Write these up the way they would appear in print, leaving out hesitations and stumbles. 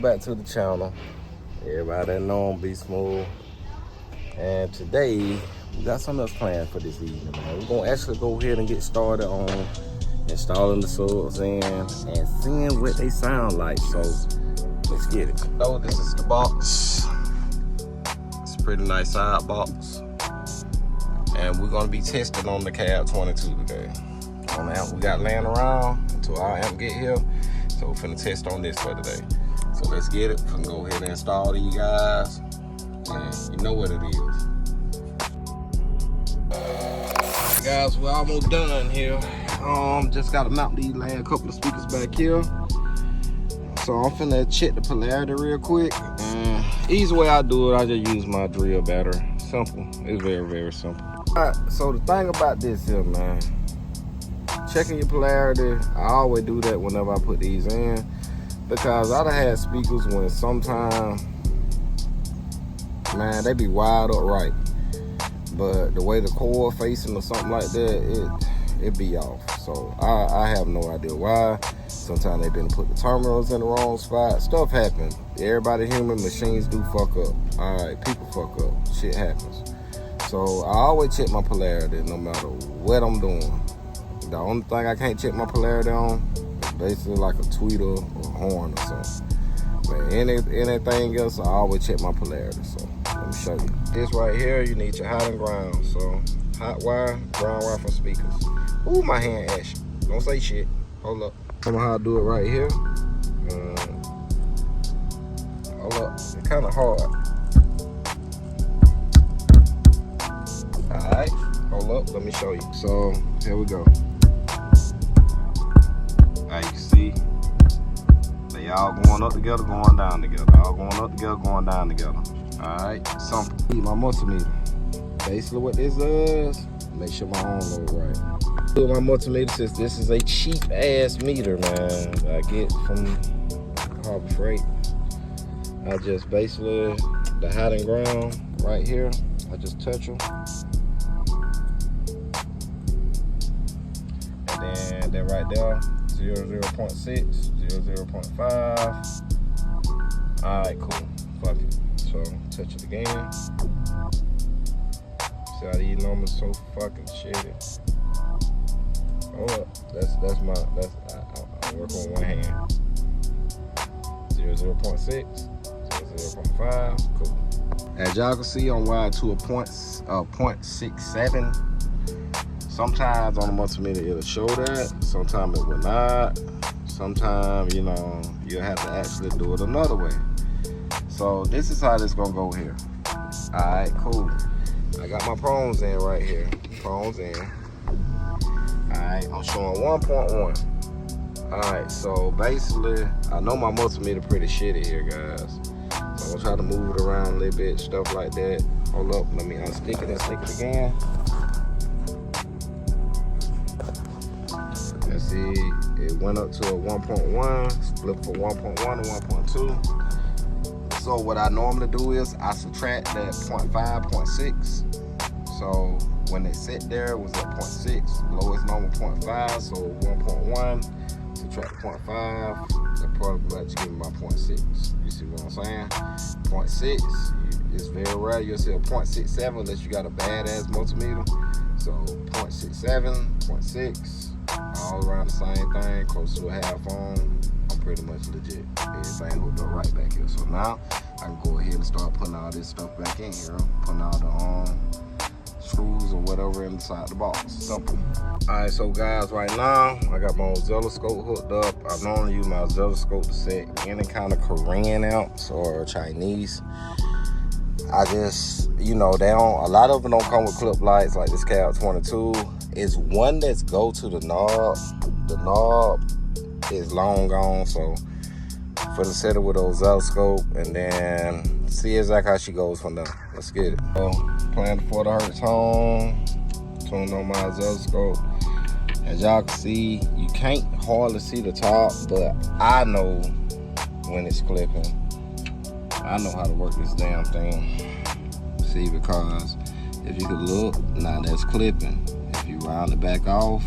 back to the channel. Everybody that know I'm Be Smooth. And today, we got something else planned for this evening, man. We're gonna actually go ahead and get started on installing the subs in and seeing what they sound like. So let's get it. So this is the box. It's a pretty nice side box. And we're gonna be testing on the cab 22 today. On the amp we got laying around until our amp get here. So we're finna test on this for today. So let's get it. We're gonna go ahead and install to you guys. And you know what it is. Guys, we're almost done here. Just gotta mount these last couple of speakers back here. So I'm finna check the polarity real quick. And easy way I do it, I just use my drill battery. Simple. It's very, very simple. Alright, so the thing about this here, man, checking your polarity, I always do that whenever I put these in, because I done had speakers when sometimes, man, they be wide up right, but the way the cord facing or something like that, it be off. So I have no idea why. Sometimes they been put the terminals in the wrong spot. Stuff happens. Everybody human, machines do fuck up. Alright, people fuck up. Shit happens. So I always check my polarity no matter what I'm doing. The only thing I can't check my polarity on is basically like a tweeter or a horn or something. But anything else, I always check my polarity. So let me show you. This right here, you need your hot and ground. So hot wire, ground wire for speakers. Ooh, my hand ashy. Don't say shit. Hold up. I know how to do it right here. Hold up. It's kind of hard. Alright. Hold up. Let me show you. So here we go. As you can see, they all going up together, going down together. All going up together, going down together. Alright, something. My multimeter. Basically what this does, make sure my on load right. My multimeter, since this is a cheap ass meter, man, I get from Harbor Freight. I just basically, the hot and ground right here, I just touch them. And then that right there, 0.6, 0.5. Alright, cool. Fuck it. So touch it again. See how these numbers so fucking shitty. Hold up. I work on one hand. 0.6, 0.5. Cool. As y'all can see, I'm wired to a 0.67. Sometimes on the multimeter it'll show that, sometimes it will not. Sometimes, you know, you'll have to actually do it another way. So this is how this gonna go here. Alright, cool. I got my prongs in right here. Prongs in. Alright, I'm showing 1.1. Alright, so basically, I know my multimeter pretty shitty here, guys. So I'm gonna try to move it around a little bit, stuff like that. Hold up, let me unstick it and stick it again. And see, it went up to a 1.1, split from 1.1 to 1.2. So what I normally do is I subtract that 0.5, 0.6. So when it sit there, it was at 0.6, lowest number 0.5, so 1.1, subtract 0.5, that probably about to give me my 0.6. You see what I'm saying? 0.6, it's very rare you'll see a 0.67 unless you got a badass multimeter. So 0.67, 0.6, all around the same thing, close to a half on. I'm pretty much legit. Everything hooked up right back here. So now I can go ahead and start putting all this stuff back in here, putting all the screws or whatever inside the box. Simple. Alright, so guys, right now I got my oscilloscope hooked up. I normally use my oscilloscope to set any kind of Korean amps or Chinese. I just, you know, they don't, a lot of them don't come with clip lights like this cab 22. It's one that's go to the knob. The knob is long gone, so for the set it with an oscilloscope and then see exactly how she goes from there. Let's get it. So playing the 40 hertz tone, tuned on my oscilloscope. As y'all can see, you can't hardly see the top, but I know when it's clipping. I know how to work this damn thing. See, because if you could look, now that's clipping. If you round it back off,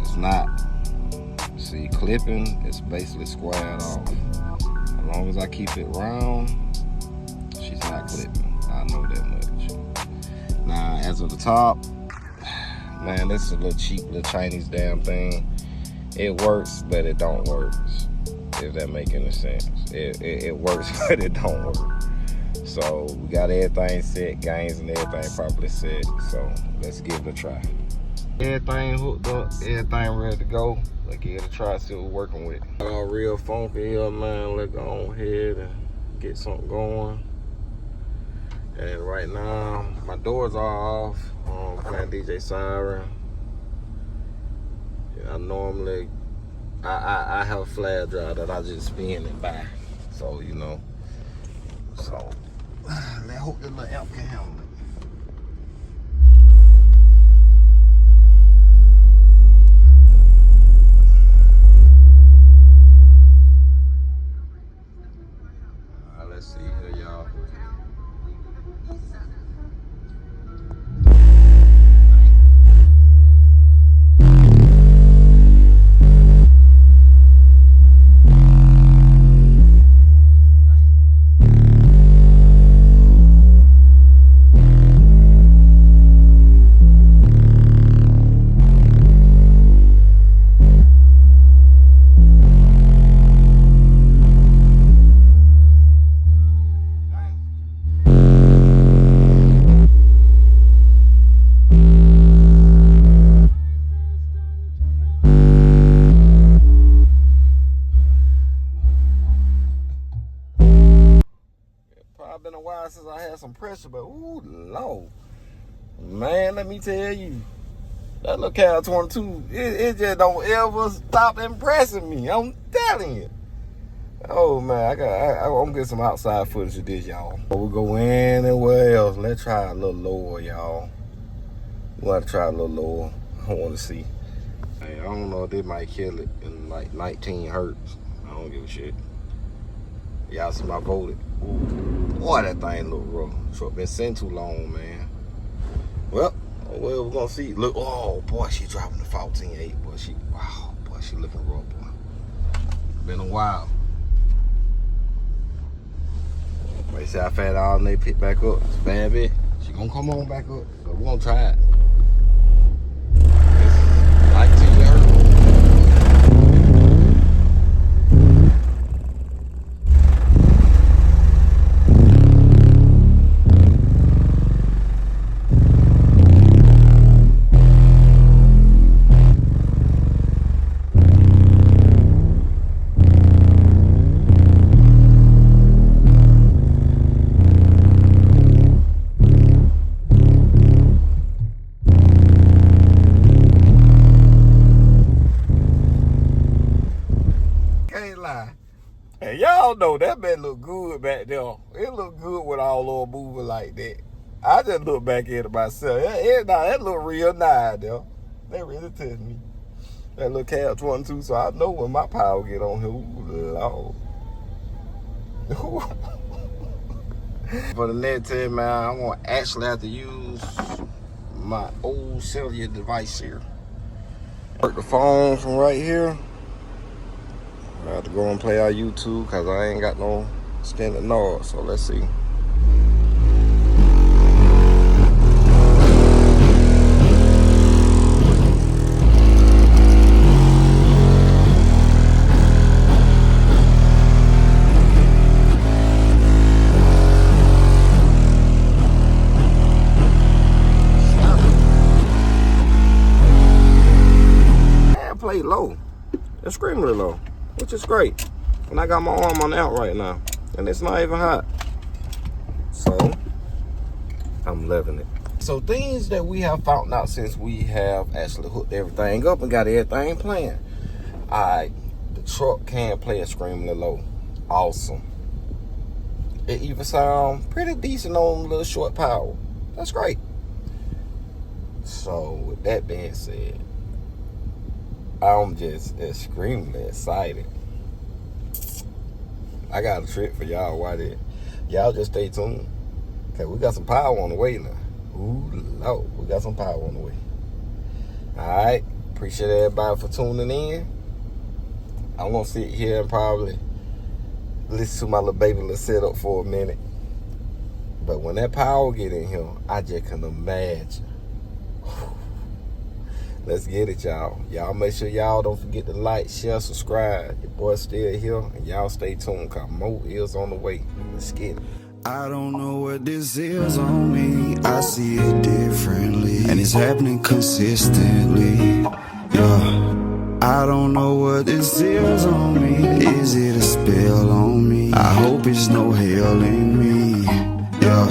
it's not. See, clipping is basically squared off. long as I keep it round, she's not clipping. I know that much. Now, as of the top, man, this is a little cheap little Chinese damn thing. It works, but it don't work. If that make any sense. It works, but it don't work. So we got everything set, gains and everything properly set. So let's give it a try. Everything hooked up, everything ready to go. Let's give it a try, see what we're working with. All real funky here, man. Let's go ahead and get something going. And right now, my doors are off. I'm playing DJ Siren. I normally, I have a flash drive that I just spin and buy. So, you know. So, let's hope the little amp can handle it. Let's see here, y'all. Been a while since I had some pressure, but ooh, Lord, man, let me tell you, that little Cal 22, it just don't ever stop impressing me. I'm telling you. Oh man, I'm gonna get some outside footage of this, y'all. We'll go anywhere else. Let's try a little lower, y'all. We'll have to try a little lower. I want to see. Hey, I don't know if they might kill it in like 19 hertz. I don't give a shit. Y'all see my voted. Boy, that thing look rough. Truck been sitting too long, man. Well, we're gonna see. Look, oh boy, she dropping the 14.8. Boy, wow, boy, she looking rough, boy. Been a while. They say I fat all and they pick back up. It's a bad bit. She gonna come on back up, but we're gonna try it. It's like 10 hertz. And y'all know that bed look good back there. It look good with all over moving like that. I just look back at it myself. That look real nice there. They really touched me. That little Cal 22, so I know when my power get on here. Ooh, Lord. For the next time, man, I'm gonna actually have to use my old cellular device here. Work the phone from right here. I have to go and play our YouTube because I ain't got no standard noise. So let's see. Man, play low. Extremely low. Which is great. And I got my arm on out right now. And it's not even hot. So, I'm loving it. So, things that we have found out since we have actually hooked everything up and got everything playing. Alright, the truck can play extremely low. Awesome. It even sounds pretty decent on a little short power. That's great. So, with that being said, I'm just extremely excited. I got a trick for y'all. Y'all just stay tuned. Okay, we got some power on the way now. Ooh, Lord, we got some power on the way. Alright, appreciate everybody for tuning in. I'm gonna sit here and probably listen to my little baby little setup for a minute. But when that power get in here, I just can imagine. Let's get it, y'all. Y'all make sure y'all don't forget to like, share, subscribe. Your boy's still here, and y'all stay tuned, cause more is on the way. Let's get it. I don't know what this is on me, I see it differently, and it's happening consistently, yeah. I don't know what this is on me, is it a spell on me? I hope it's no hell in me, yeah.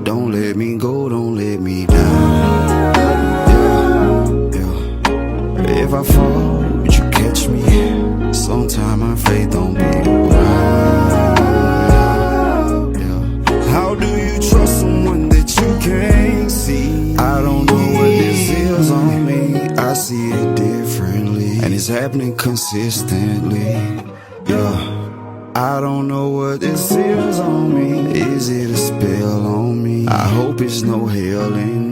Don't let me go, don't let me down, yeah, yeah. If I fall, would you catch me? Sometime my faith don't be around. How do you trust someone that you can't see? I don't know what this is on me, I see it differently, and it's happening consistently, yeah. I don't know what this is on me, is it a spell on me? I hope it's no hell in me.